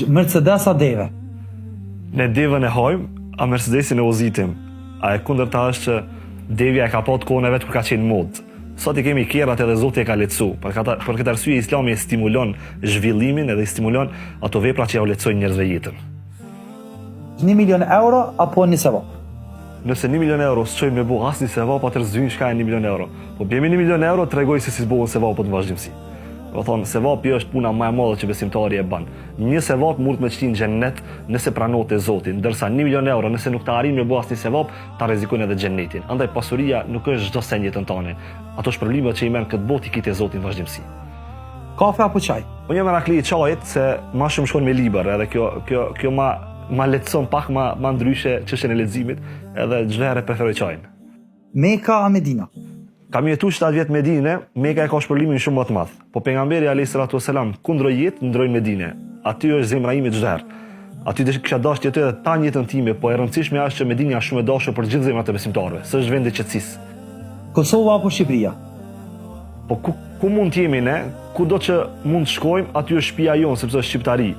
Mercedes a deve? Ne devën e hojmë, a Mercedesin e uzitim. A e kundërta është që devja e ka pa të kohën e vetë kur ka qenë modë. Sot i kemi kjerat edhe Zoti e ka lehtësu. Për këtë arsye Islami e stimulon zhvillimin edhe i stimulon ato vepra që ja u lehtësojnë njerëzve jetën. 1 milion euro apo një sevap? Nëse 1 milion euro s'çojmë me bu asnjë sevap, atëherë zhyjnë shka e 1 milion euro. Po bëjmë 1 milion euro, tregoj se si s'bohen sevapët në vazhdimsi. Do thonë, sevapi është puna më e madhe që besimtari e bën. Një sevap mund me çtin në xhennet nëse pranohet te Zoti, ndërsa 1 milion euro nëse nuk ta arrin me bu asnjë sevap, ta rrezikojnë edhe xhennetin. Andaj pasuria nuk është çdo sen jetën tonë. Ato shpërblimet që i merr këtë botë i kitë Zotin në vazhdimsi. Kafe apo çaj? Unë jam merakli i çajit se më shumë shkon me libër, edhe kjo ma lehtëson pak ma ndryshe çështjen e leximit, edhe çdo herë preferoj çajin. Meka a Medina? Kam jetu 7 vjet në Medinë, Meka e ka shpërblimin shumë më të madh. Po pejgamberi alayhis salatu wasalam kundër jetë ndroi në Medinë. Aty është zemra ime çdo herë. Aty kisha dashur të jetoj edhe tani jetën time, po e rëndësishme është që Medina është shumë e dashur për gjithë zemrat e besimtarëve. S'është vend i qetësisë. Kosova apo Shqipëria? Po ku mund të jemi ne? Kudo që mund të shkojmë, aty është shtëpia jonë, sepse është shqiptari.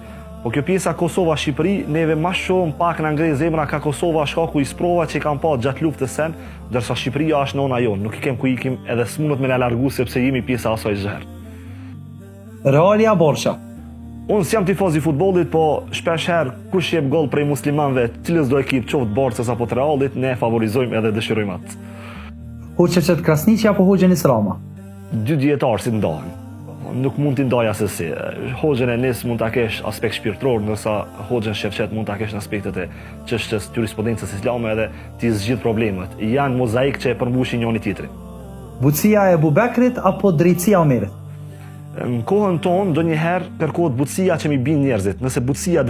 Po kjo pjesa Kosova-Shqipëri, neve më shumë pak na ngrej zemra ka Kosova shkaku i sprova që i kanë pa gjatë luftës sen, ndërsa Shqipëria është nona jonë, nuk i kem ku ikim edhe s'mundet me na largu sepse jemi pjesa asaj zherë. Reali a Borçja? Unë s'jam tifoz i futbollit, po shpesh herë kush jep gol prej muslimanëve, cilës do ekip qoftë Borçës apo të Realit, ne favorizojmë edhe dëshirojmë atë. Hoxha Krasniqi apo Hoxha Rama? Dy dietarë si ndahen. Nuk mund t'i ndaj asesi. Hoxhën e Nis mund ta kesh aspekt shpirtëror, ndërsa Hoxhën Shefçet mund ta kesh në aspektet e çështjes jurisprudencës islame edhe t'i zgjidh problemet. Janë mozaik që e përmbushin njëri tjetrin. Butësia e Abubekrit apo drejtësia e Omerit? Në kohën tonë ndonjëherë kërkohet butësia që mi bind njerëzit. Nëse butësia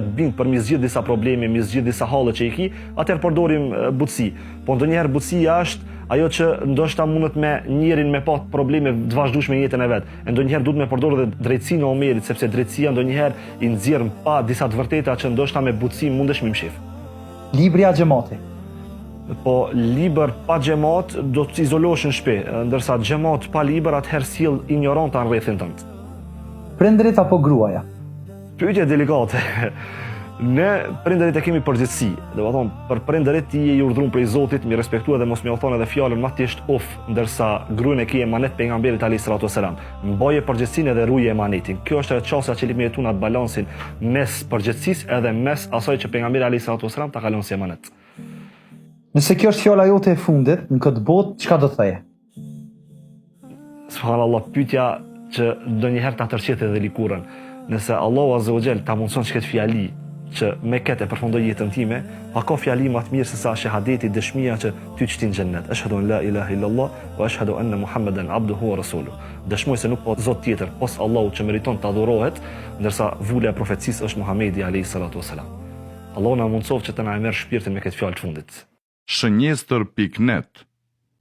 të bind për mi zgjidh disa probleme, mi zgjidh disa halle që i ki, atëherë përdorim butësi. Po ndonjëherë butësia është ajo që ndoshta mundet me njërin me pa probleme të vazhdueshme në jetën e vet. E ndonjëherë duhet me përdorë edhe drejtsinë e Omerit, sepse drejtësia ndonjëherë i nxjerr pa disa të vërteta që ndoshta me butësi mundesh me mshif. Libri a xhamati? Po libër pa xhamat do të izolohesh në shtëpi, ndërsa xhamat pa libër atëherë sill ignoranta në rrethin tënd. Prindërit apo gruaja? Pyetje delikate. Ne prindërit e kemi përgjithësi. Do të thonë, për prindërit ti je i urdhëruar prej Zotit, mi respektua dhe mos më thonë edhe fjalën më thjesht ndërsa gruan e ke emanet pejgamberit alayhis salatu wasalam. Mbaje përgjithësinë dhe ruaje emanetin. Kjo është ajo çështja që me jetu atë balansin mes përgjithësisë edhe mes asaj që pejgamberi alayhis salatu wasalam ta kalon si emanet. Nëse kjo është fjala jote e fundit në këtë botë, çka do të thoje? Subhanallahu, pyetja që ndonjëherë ta tërqitet edhe likurën. Nëse Allahu azza wa jall ta mundson çket fjali që me këtë e përfundoj jetën time, pa ka fjali më të mirë se sa shahadeti, dëshmia që ty çtin xhennet. Ashhadu an la ilaha illallah wa ashhadu anna Muhammeden abduhu wa rasuluhu. Dëshmoj se nuk ka zot tjetër pos Allahut që meriton të adhurohet, ndërsa vula e profecisë është Muhamedi alayhis salatu wasalam. Allahu na mundsoj që të na merr shpirtin me këtë fjalë të fundit. Shënjestër.net